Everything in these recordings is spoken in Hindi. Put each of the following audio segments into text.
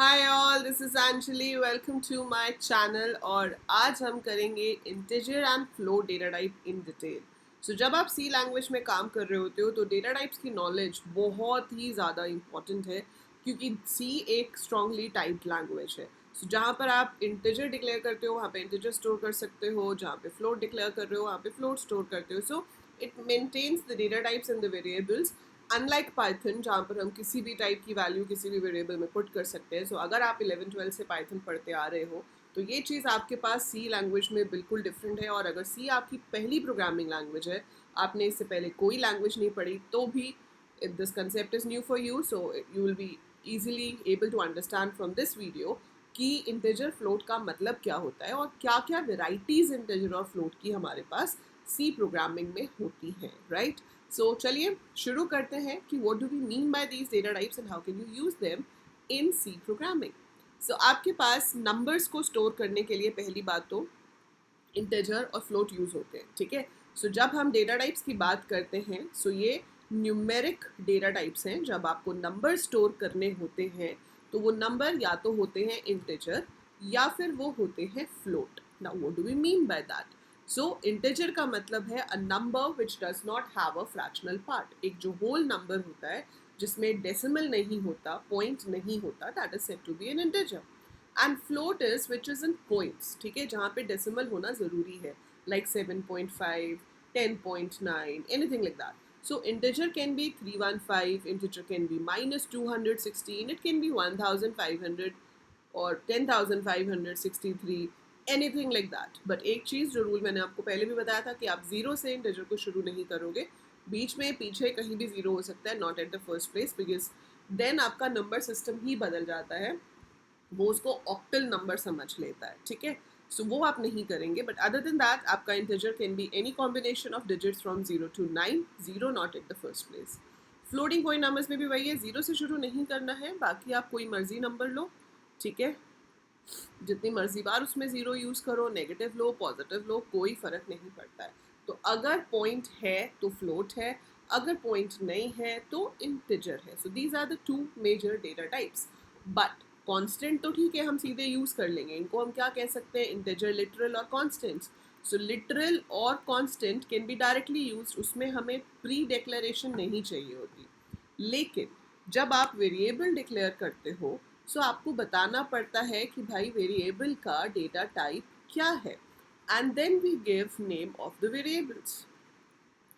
Hi all, this is Anjali. Welcome to my channel. और आज हम करेंगे integer and float data type in detail. So जब आप सी लैंग्वेज में काम कर रहे होते हो तो डेटा टाइप्स की नॉलेज बहुत ही ज़्यादा इंपॉर्टेंट है, क्योंकि सी एक स्ट्रांगली टाइप्ड लैंग्वेज है। सो जहाँ पर आप इंटीजर डिक्लेयर करते हो वहाँ पे इंटीजर स्टोर कर सकते हो, जहाँ पे फ्लोट डिक्लेयर कर रहे हो वहाँ पे फ्लोट स्टोर करते हो। So it maintains the data types and the variables, unlike Python जहाँ पर हम किसी भी टाइप की वैल्यू किसी भी वेरिएबल में पुट कर सकते हैं। सो अगर आप 11-12 से पाइथन पढ़ते आ रहे हो तो ये चीज़ आपके पास सी लैंग्वेज में बिल्कुल डिफरेंट है। और अगर सी आपकी पहली प्रोग्रामिंग लैंग्वेज है, आपने इससे पहले कोई लैंग्वेज नहीं पढ़ी, तो भी if this concept is new for you, so you will be easily able to understand from this video कि इंटीजर फ्लोट का मतलब क्या होता है और क्या क्या वेराइटीज़ इंटीजर और फ्लोट की हमारे पास सी प्रोग्रामिंग में होती हैं, राइट। सो चलिए शुरू करते हैं कि what do we mean by these data types and how can you use them in C programming. So आपके पास नंबर्स को स्टोर करने के लिए पहली बात तो इंटीजर और फ्लोट यूज होते हैं, ठीक है। सो जब हम डेटा टाइप्स की बात करते हैं, सो ये न्यूमेरिक डेटा टाइप्स हैं। जब आपको नंबर स्टोर करने होते हैं तो वो नंबर या तो होते हैं इंटीजर या फिर वो होते हैं float. Now what do we mean by that? So integer का मतलब है a number which does not have a fractional part. एक जो होल नंबर होता है जिसमें डेसिमल नहीं होता, पॉइंट नहीं होता, that is said to be an integer. And float is which is in points, ठीक है, जहाँ पे डेसिमल होना ज़रूरी है, like 7.5, 10.9, anything like that. So integer can be 315, integer can be -216, it can be 1500 और 10,563, एनीथिंग लाइक दैट। बट एक चीज़ जो रूल मैंने आपको पहले भी बताया था कि आप जीरो से इंटीजर को शुरू नहीं करोगे, बीच में पीछे कहीं भी जीरो हो सकता है, not at the first place, because then आपका नंबर सिस्टम ही बदल जाता है, वो उसको ऑक्टल नंबर समझ लेता है, ठीक है। सो वो आप नहीं करेंगे। बट अदर देन दैट आपका integer can be any combination of digits from 0 to 9, 0 not at the first place. Floating point numbers में भी वही है, 0 से शुरू नहीं करना है, बाकी आप कोई मर्जी नंबर लो, ठीक है, जितनी मर्जी बार उसमें ज़ीरो यूज़ करो, नेगेटिव लो पॉजिटिव लो, कोई फ़र्क नहीं पड़ता है। तो अगर पॉइंट है तो फ्लोट है, अगर पॉइंट नहीं है तो इंटीजर है। So these are the two major data types. But constant तो ठीक है, हम सीधे यूज़ कर लेंगे। इनको हम क्या कह सकते हैं? इंटीजर, लिटरल और कांस्टेंट्स। सो लिटरल और constant can be directly used, उसमें हमें प्री डिक्लेरेशन नहीं चाहिए होती। लेकिन जब आप वेरिएबल डिक्लेयर करते हो, सो आपको बताना पड़ता है कि भाई वेरिएबल का डेटा टाइप क्या है, and then we give name of the variables,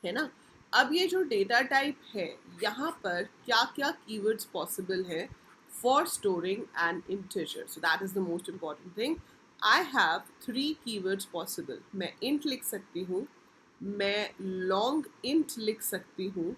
है ना। अब ये जो डेटा टाइप है, यहाँ पर क्या क्या कीवर्ड्स पॉसिबल है for storing N integer? So that is the most important thing. I have 3 keywords possible. मैं इंट लिख सकती हूँ, मैं लॉन्ग इंट लिख सकती हूँ,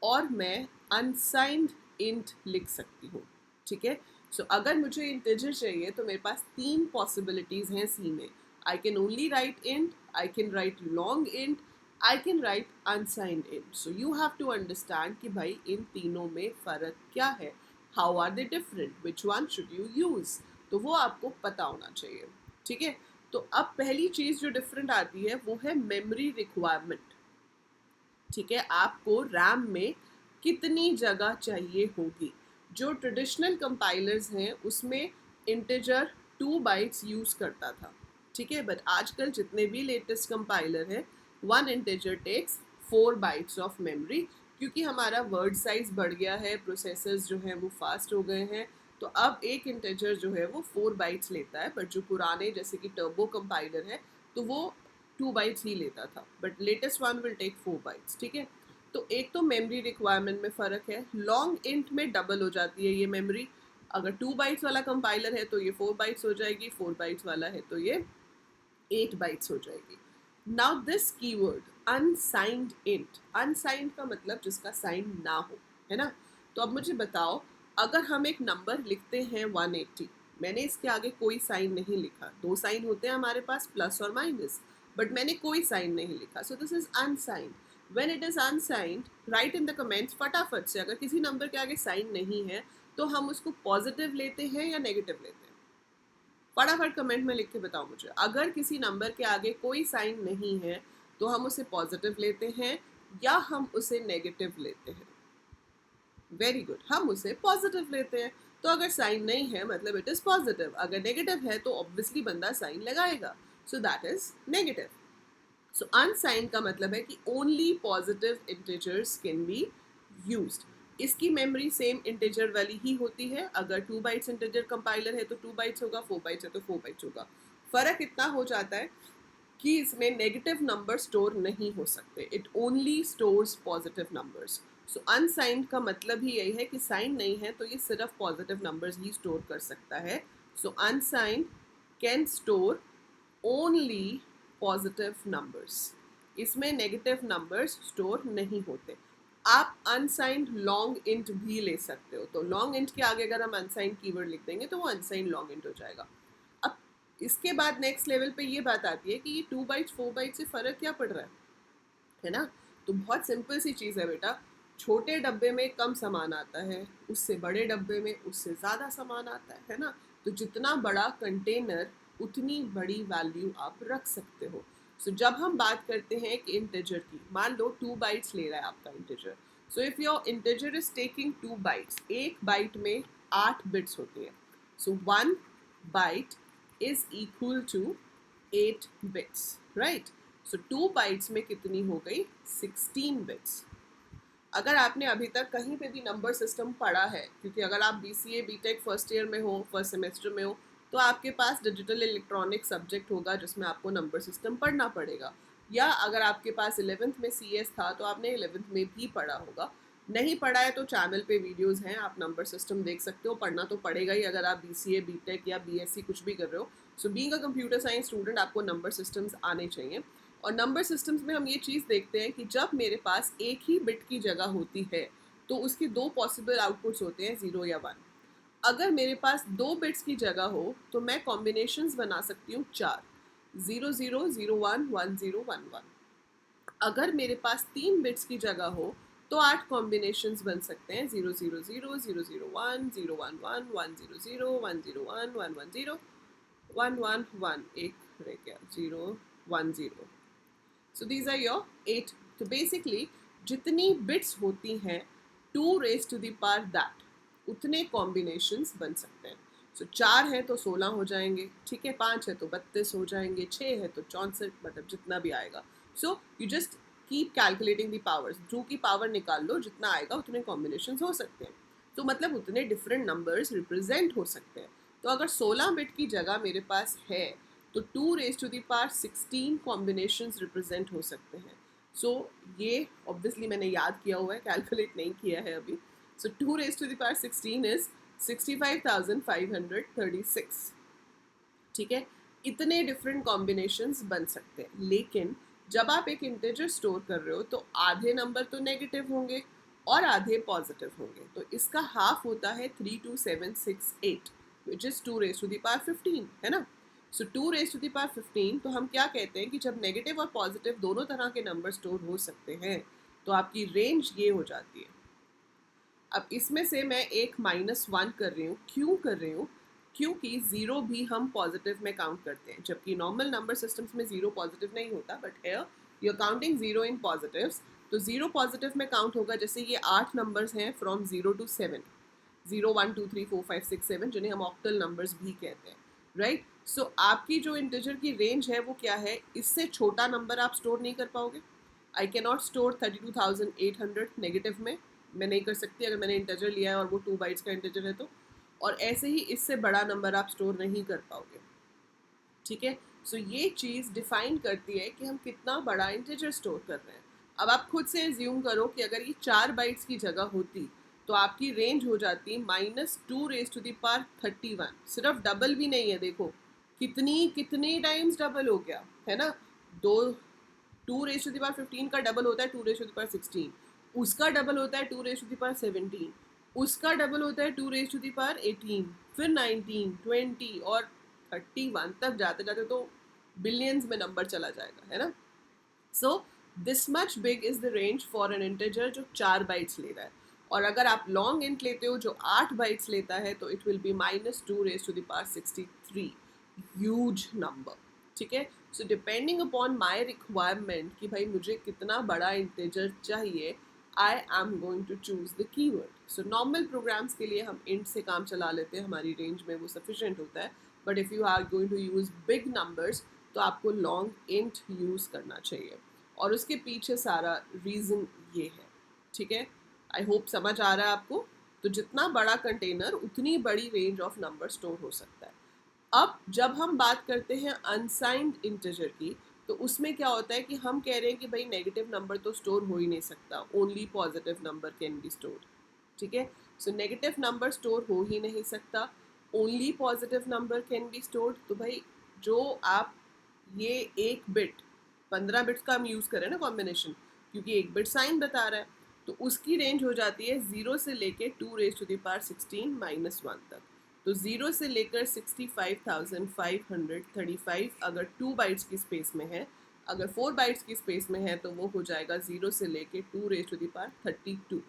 और मैं अनसाइंड इंट लिख सकती हूँ, ठीक है। सो अगर मुझे इंटीजर चाहिए तो मेरे पास 3 पॉसिबिलिटीज़ हैं सी में। I can only right int, I can write long int, I can write unsigned int. So you have to understand कि भाई इन तीनों में फ़र्क क्या है, how are they different, which one should you use, तो वो आपको पता होना चाहिए, ठीक है। तो अब पहली चीज़ जो डिफरेंट आती है वो है मेमोरी रिक्वायरमेंट, ठीक है। आपको रैम में कितनी जगह चाहिए होगी। जो ट्रेडिशनल कंपाइलर्स हैं उसमें इंटीजर 2 बाइट्स यूज़ करता था, ठीक है। बट आजकल जितने भी लेटेस्ट कंपाइलर हैं, 1 integer takes 4 bytes of memory, क्योंकि हमारा वर्ड साइज बढ़ गया है, प्रोसेसर्स जो हैं वो फास्ट हो गए हैं। तो अब एक इंटीजर जो है वो 4 बाइट्स लेता है, बट जो पुराने जैसे कि टर्बो कंपाइलर है तो वो 2 बाइट्स ही लेता था, but latest one will take 4 bytes, ठीक है। तो एक तो मेमोरी रिक्वायरमेंट में फ़र्क है। लॉन्ग इंट में डबल हो जाती है ये मेमोरी। अगर 2 बाइट्स वाला कंपाइलर है तो ये 4 बाइट्स हो जाएगी, 4 बाइट्स वाला है तो ये 8 बाइट्स हो जाएगी। Now this keyword unsigned int, unsigned का मतलब जिसका साइन ना हो, है ना। तो अब मुझे बताओ, अगर हम एक नंबर लिखते हैं 180, मैंने इसके आगे कोई साइन नहीं लिखा, 2 साइन होते हैं हमारे पास, प्लस और माइनस, बट मैंने कोई साइन नहीं लिखा, so this is unsigned. When it is unsigned, right in the comments फटाफट से, अगर किसी नंबर के आगे साइन नहीं है तो हम उसको पॉजिटिव लेते हैं या नेगेटिव लेते हैं? फटाफट कमेंट में लिख के बताओ मुझे। अगर किसी नंबर के आगे कोई साइन नहीं है तो हम उसे पॉजिटिव लेते हैं या हम उसे नेगेटिव लेते हैं? वेरी गुड, हम उसे पॉजिटिव लेते हैं। तो अगर साइन नहीं है मतलब इट इज पॉजिटिव, अगर नेगेटिव है तो ऑब्वियसली बंदा साइन लगाएगा, so that is negative. So unsigned का मतलब है कि only positive integers can be used. इसकी मेमोरी सेम इंटीजर वाली ही होती है, अगर 2 बाइट्स इंटीजर कंपाइलर है तो 2 बाइट्स होगा, 4 बाइट्स है तो 4 बाइट्स होगा। फर्क इतना हो जाता है कि इसमें नेगेटिव नंबर स्टोर नहीं हो सकते, it only stores positive numbers. So unsigned का मतलब ही यही है कि साइन नहीं है तो ये सिर्फ पॉजिटिव नंबर्स ही स्टोर कर सकता है। So unsigned can store only positive numbers, इसमें नेगेटिव नंबर्स स्टोर नहीं होते। आप अनसाइंड लॉन्ग इंट भी ले सकते हो, तो लॉन्ग इंट के आगे अगर हम अनसाइंड कीवर्ड लिख देंगे तो वो अनसाइंड लॉन्ग इंट हो जाएगा। अब इसके बाद नेक्स्ट लेवल पे ये बात आती है कि ये 2 बाइट्स 4 बाइट से फ़र्क क्या पड़ रहा है ना। तो बहुत सिंपल सी चीज़ है बेटा, छोटे डब्बे में कम सामान आता है, उससे बड़े डब्बे में उससे ज़्यादा सामान आता है ना। तो जितना बड़ा कंटेनर उतनी बड़ी वैल्यू आप रख सकते हो। सो जब हम बात करते हैं एक इंटीजर की, मान लो 2 बाइट्स ले रहा है आपका integer. So if your integer is taking 2 bytes, एक बाइट में 8 बिट्स होती है। So 1 byte is equal to 8 bits, right. So 2 bytes में कितनी हो गई, 16 बिट्स। अगर आपने अभी तक कहीं पे भी नंबर सिस्टम पढ़ा है, क्योंकि अगर आप BCA BTech फर्स्ट ईयर में हो, फर्स्ट सेमेस्टर में हो, तो आपके पास डिजिटल इलेक्ट्रॉनिक सब्जेक्ट होगा जिसमें आपको नंबर सिस्टम पढ़ना पड़ेगा। या अगर आपके पास 11th में CS था तो आपने 11th में भी पढ़ा होगा। नहीं पढ़ा है तो चैनल पे वीडियोस हैं, आप नंबर सिस्टम देख सकते हो। पढ़ना तो पड़ेगा ही अगर आप BCA BTech या BSc कुछ भी कर रहे हो। So being a computer science student आपको नंबर सिस्टम्स आने चाहिए। और नंबर सिस्टम्स में हम ये चीज़ देखते हैं कि जब मेरे पास एक ही बिट की जगह होती है तो उसकी दो पॉसिबल आउटपुट्स होते हैं, 0 या 1। अगर मेरे पास 2 बिट्स की जगह हो तो मैं कॉम्बिनेशंस बना सकती हूँ 4, 0 0 0 1 1 0 1 1। अगर मेरे पास 3 बिट्स की जगह हो तो 8 कॉम्बिनेशंस बन सकते हैं, 0 0 0 0 0 1 0 1 1 1 0 0 1 0 1 1 1 0 1 1 1, एक रह गया 0 1 0। So these are your 8। तो बेसिकली जितनी बिट्स होती हैं 2 raise to the power that, उतने कॉम्बिनेशंस बन सकते हैं। सो 4 है तो 16 हो जाएंगे, ठीक है, 5 है तो 32 हो जाएंगे, 6 है तो 64, मतलब जितना भी आएगा। So you just keep calculating the powers, 2 की पावर निकाल लो, जितना आएगा उतने कॉम्बिनेशंस हो सकते हैं। तो मतलब उतने डिफरेंट नंबर्स रिप्रेजेंट हो सकते हैं। तो अगर 16 बिट की जगह मेरे पास है तो 2 raise to the power 16 combinations represent हो सकते हैं। सो ये ऑब्वियसली मैंने याद किया हुआ है, कैलकुलेट नहीं किया है अभी। So 2 raise to the power 16 is 65,536, ठीक है। इतने डिफरेंट कॉम्बिनेशंस बन सकते हैं। लेकिन जब आप एक इंटीजर स्टोर कर रहे हो तो आधे नंबर तो नेगेटिव होंगे और आधे पॉजिटिव होंगे। तो इसका हाफ होता है 32768, which is 2 raise to the power 15, है ना। So 2 raise to the power 15, तो हम क्या कहते हैं कि जब नेगेटिव और पॉजिटिव दोनों तरह के नंबर स्टोर हो सकते हैं तो आपकी रेंज ये हो जाती है। अब इसमें से मैं एक -1 कर रही हूँ, क्यों कर रही हूँ, क्योंकि 0 भी हम पॉजिटिव में काउंट करते हैं, जबकि नॉर्मल नंबर सिस्टम्स में 0 पॉजिटिव नहीं होता, but here you are counting 0 in positives. तो 0 पॉजिटिव में काउंट होगा, जैसे ये 8 नंबर्स हैं फ्रॉम 0 to 7, 0 1 2 3 4 5 6 7, जिन्हें हम ऑक्टल नंबर्स भी कहते हैं, राइट। सो आपकी जो इंटीजर की रेंज है वो क्या है, इससे छोटा नंबर आप स्टोर नहीं कर पाओगे। I can not store 32,800 negative में, मैं नहीं कर सकती अगर मैंने इंटीजर लिया है और वो 2 बाइट्स का इंटीजर है तो। और ऐसे ही इससे बड़ा नंबर आप स्टोर नहीं कर पाओगे, ठीक है। सो ये चीज़ डिफाइन करती है कि हम कितना बड़ा इंटीजर स्टोर कर रहे हैं। अब आप खुद से एज्यूम करो कि अगर ये 4 बाइट्स की जगह होती तो आपकी रेंज हो जाती -2 रेज टू द पावर 31। सिर्फ डबल भी नहीं है, देखो कितनी टाइम्स डबल हो गया, है ना। दो 2 रेज टू द पावर 15 का डबल होता है 2 रेज टू द पावर 16, उसका डबल होता है 2 रेज टू द पावर 17, उसका डबल होता है 2 रेज टू द पावर 18, फिर 19 20 और 31 तक जाते जाते तो बिलियंस में नंबर चला जाएगा, है ना। So this much big is the range for an integer जो 4 बाइट्स ले रहा है। और अगर आप लॉन्ग इंट लेते हो जो 8 बाइट्स लेता है तो it will be -2 raise to the power 63, huge number, ठीक है। So depending upon my requirement कि भाई मुझे कितना बड़ा इंटीजर चाहिए, I am going to choose the keyword. So normal programs के लिए हम int से काम चला लेते हैं, हमारी रेंज में वो sufficient होता है. But if you are going to use big numbers तो आपको long int use करना चाहिए. और उसके पीछे सारा रीज़न ये है. ठीक है, आई होप समझ आ रहा है आपको. तो जितना बड़ा कंटेनर उतनी बड़ी रेंज ऑफ नंबर स्टोर हो सकता है. अब जब हम बात करते हैं अनसाइंड इंटीजर की, तो उसमें क्या होता है कि हम कह रहे हैं कि भाई नेगेटिव नंबर तो स्टोर हो ही नहीं सकता, only positive number can be store. ठीक है, सो नेगेटिव नंबर स्टोर हो ही नहीं सकता, only positive number can be stored. तो भाई जो आप ये एक बिट 15 बिट्स का हम यूज़ करें ना कॉम्बिनेशन, क्योंकि एक बिट साइन बता रहा है, तो उसकी रेंज हो जाती है 0 से लेके 2⁻16 -1 तक. तो 0 से लेकर 65,535 अगर 2 बाइट्स की स्पेस में है, अगर 4 बाइट्स की स्पेस में है तो वो हो जाएगा 0 से लेके 2⁻32.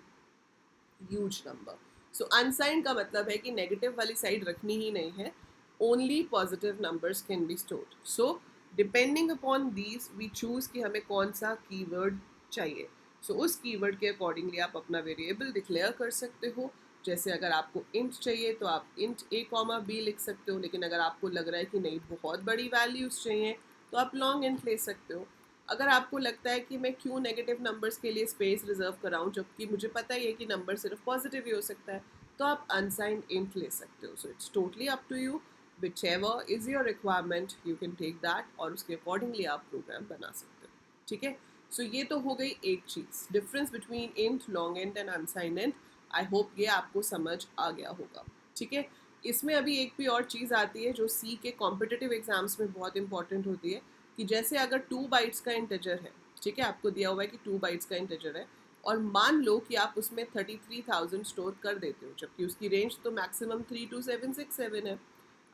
Huge number. सो अनसाइंड का मतलब है कि नेगेटिव वाली साइड रखनी ही नहीं है, only positive numbers can be stored. So depending upon these we choose कि हमें कौन सा कीवर्ड चाहिए. सो उस कीवर्ड के अकॉर्डिंगली आप अपना वेरिएबल डिक्लेयर कर सकते हो. जैसे अगर आपको इंट चाहिए तो आप इंट a, b लिख सकते हो, लेकिन अगर आपको लग रहा है कि नहीं बहुत बड़ी वैल्यूज़ चाहिए तो आप लॉन्ग इंट ले सकते हो. अगर आपको लगता है कि मैं क्यों नेगेटिव नंबर्स के लिए स्पेस रिजर्व कराऊं जबकि मुझे पता ही है कि नंबर सिर्फ पॉजिटिव ही हो सकता है, तो आप अनसाइंड इंट ले सकते हो. So it's totally up to you, whichever is your requirement you can take that और उसके अकॉर्डिंगली आप प्रोग्राम बना सकते हो. ठीक है, सो ये तो हो गई एक चीज़, difference between int, long int and unsigned int. I hope ये आपको समझ आ गया होगा. ठीक है, इसमें अभी एक भी और चीज़ आती है जो सी के कॉम्पिटिटिव एग्जाम्स में बहुत इंपॉर्टेंट होती है, कि जैसे अगर 2 बाइट्स का इंटीजर है, ठीक है, आपको दिया हुआ है कि 2 बाइट्स का इंटीजर है, और मान लो कि आप उसमें 33,000 स्टोर कर देते हो, जबकि उसकी रेंज तो मैक्सिमम 32767 है.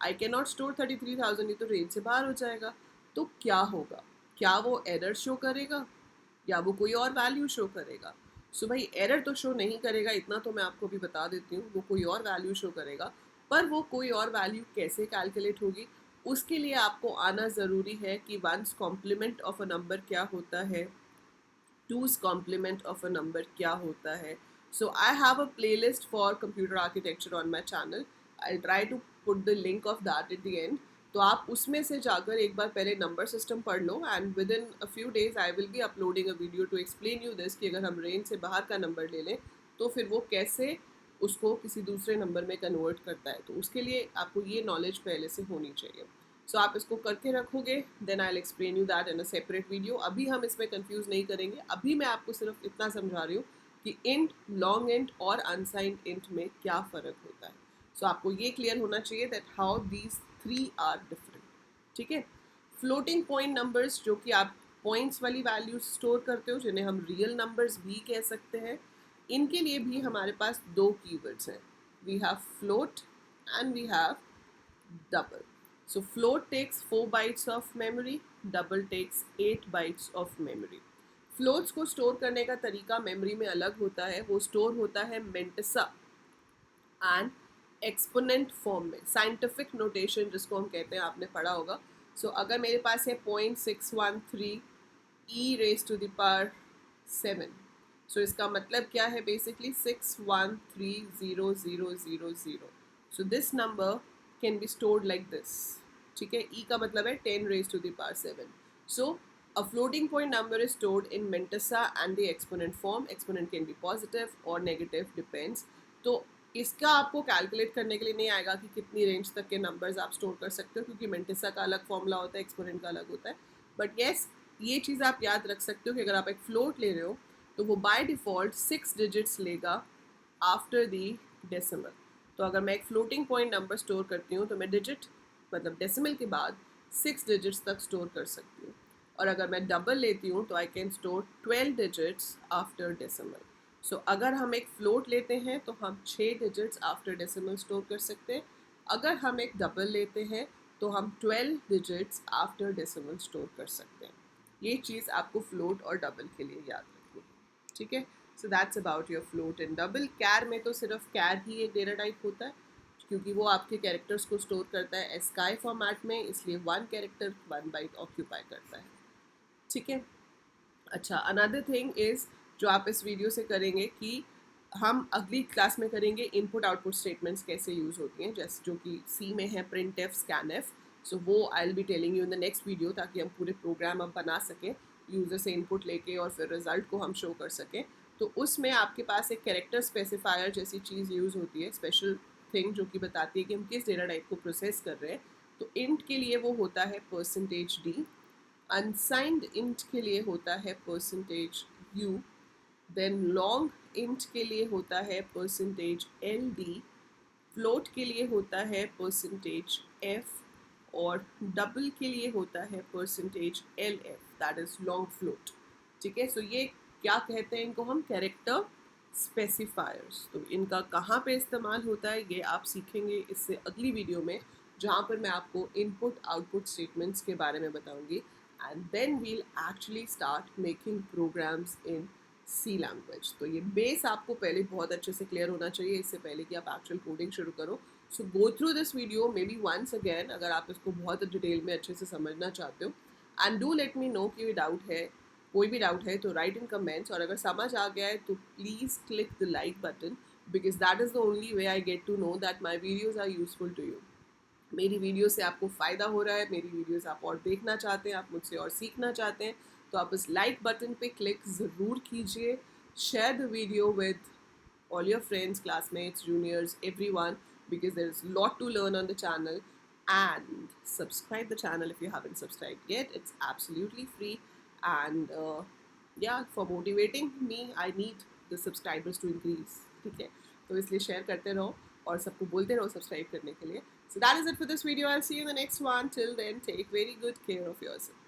आई कैन नॉट स्टोर 33,000, ये तो रेंज से बाहर हो जाएगा. तो क्या होगा, क्या वो एरर शो करेगा या वो कोई और वैल्यू शो करेगा? सो भाई एरर तो शो नहीं करेगा, इतना तो मैं आपको भी बता देती हूँ, वो कोई और वैल्यू शो करेगा. पर वो कोई और वैल्यू कैसे कैलकुलेट होगी, उसके लिए आपको आना ज़रूरी है कि one's complement of a number क्या होता है, two's complement of a number क्या होता है. So I have a playlist for computer architecture on my channel. I try to put the link of that at the end. तो आप उसमें से जाकर एक बार पहले नंबर सिस्टम पढ़ लो, and within a few days I will be uploading a video to explain you this कि अगर हम रेंज से बाहर का नंबर ले लें तो फिर वो कैसे उसको किसी दूसरे नंबर में कन्वर्ट करता है. तो उसके लिए आपको ये नॉलेज पहले से होनी चाहिए. सो आप इसको करके रखोगे, then I will explain you that in a separate video. अभी हम इसमें कंफ्यूज नहीं करेंगे, अभी मैं आपको सिर्फ इतना समझा रही हूँ कि इंट, लॉन्ग इंट और अनसाइंड इंट में क्या फ़र्क होता है. सो आपको ये क्लियर होना चाहिए that how these 3 are different. ठीक है, फ्लोटिंग पॉइंट नंबर्स, जो कि आप पॉइंट्स वाली वैल्यूज स्टोर करते हो, जिन्हें हम रियल नंबर्स भी कह सकते हैं, इनके लिए भी हमारे पास 2 कीवर्ड्स हैं. We have float and we have double. So float takes 4 bytes of memory, double takes 8 bytes of memory. Floats को स्टोर करने का तरीका मेमोरी में अलग होता है. वो स्टोर होता है मेंटसा एंड एक्सपोनेंट फॉर्म में, साइंटिफिक नोटेशन जिसको हम कहते हैं, आपने पढ़ा होगा. सो अगर मेरे पास है 0.613 e raised to the power 7, सो इसका मतलब क्या है, basically 61300000. So this number can be stored like this. ठीक है, e का मतलब है 10 raised to the power 7. So a floating point number is stored in Mentasa and the exponent form. Exponent can be positive or negative, depends. तो इसका आपको कैलकुलेट करने के लिए नहीं आएगा कि कितनी रेंज तक के नंबर्स आप स्टोर कर सकते हो, क्योंकि मेंटेसा का अलग फॉर्मूला होता है, एक्सपोनेंट का अलग होता है. बट येस, ये चीज़ आप याद रख सकते हो कि अगर आप एक फ्लोट ले रहे हो तो वो बाय डिफ़ॉल्ट 6 डिजिट्स लेगा आफ्टर दी डेसिमल. तो अगर मैं एक फ्लोटिंग पॉइंट नंबर स्टोर करती हूँ तो मैं डिजिट मतलब डेसिमल के बाद 6 डिजिट्स तक स्टोर कर सकती हूँ. और अगर मैं डबल लेती हूँ तो I can store 12 digits after decimal. So अगर हम एक फ्लोट लेते हैं तो हम 6 डिजिट्स आफ्टर डेसिमल स्टोर कर सकते हैं. अगर हम एक डबल लेते हैं तो हम 12 डिजिट्स आफ्टर डेसिमल स्टोर कर सकते हैं. ये चीज़ आपको फ्लोट और डबल के लिए याद रखनी है. ठीक है, so that's about your float and double. कैर में तो सिर्फ कैर ही एक डेटा टाइप होता है, क्योंकि वो आपके कैरेक्टर्स को स्टोर करता है एस्काई फॉर्मेट में, इसलिए 1 कैरेक्टर 1 बाइट ऑक्यूपाई करता है. ठीक है, अच्छा, अनदर थिंग इज़ जो आप इस वीडियो से करेंगे कि हम अगली क्लास में करेंगे इनपुट आउटपुट स्टेटमेंट्स कैसे यूज़ होती हैं, जैसे जो कि सी में है प्रिंट एफ स्कैन एफ. सो वो आई will be telling you in the next video, ताकि हम पूरे प्रोग्राम अब बना सकें यूज़र से इनपुट लेके और फिर रिजल्ट को हम शो कर सकें. तो उसमें आपके पास एक कैरेक्टर स्पेसिफायर जैसी चीज़ यूज़ होती है, स्पेशल थिंग जो कि बताती है कि हम किस डेटा टाइप को प्रोसेस कर रहे हैं. तो इंट के लिए वो होता है %d, अनसाइंड इंट के लिए होता है %u, देन लॉन्ग इंट के लिए होता है %ld, फ्लोट के लिए होता है %f, और डबल के लिए होता है %lf, that is long float. ठीक है, सो ये क्या कहते हैं, इनको हम कैरेक्टर स्पेसिफायर्स. तो इनका कहाँ पे इस्तेमाल होता है ये आप सीखेंगे इससे अगली वीडियो में, जहाँ पर मैं आपको इनपुट आउटपुट स्टेटमेंट्स के बारे में बताऊंगी. And then we'll actually start making programs in C language. तो ये बेस आपको पहले बहुत अच्छे से क्लियर होना चाहिए इससे पहले कि आप एक्चुअल कोडिंग शुरू करो. So go through this video maybe once again, अगर आप इसको बहुत डिटेल में अच्छे से समझना चाहते हो. And do let me know कि डाउट है, कोई भी डाउट है तो राइट इन कमेंट्स. और अगर समझ आ गया है तो please click the like button, because that is the only way I get to know that my videos are useful to you. मेरी वीडियो से आपको फ़ायदा हो रहा है, मेरी वीडियोस आप और देखना चाहते हैं, आप मुझसे और सीखना चाहते हैं, तो आप इस लाइक बटन पे क्लिक ज़रूर कीजिए. Share the video with all your friends, classmates, juniors, everyone, because there is a lot to learn on the channel. And subscribe the channel if you haven't subscribed yet. It's absolutely free. And yeah, for motivating me, I need the subscribers to increase. ठीक है, तो इसलिए शेयर करते रहो और सबको बोलते रहो सब्सक्राइब करने के लिए. So that is it for this video. I'll see you in the next one. Till then, take very good care of yourself.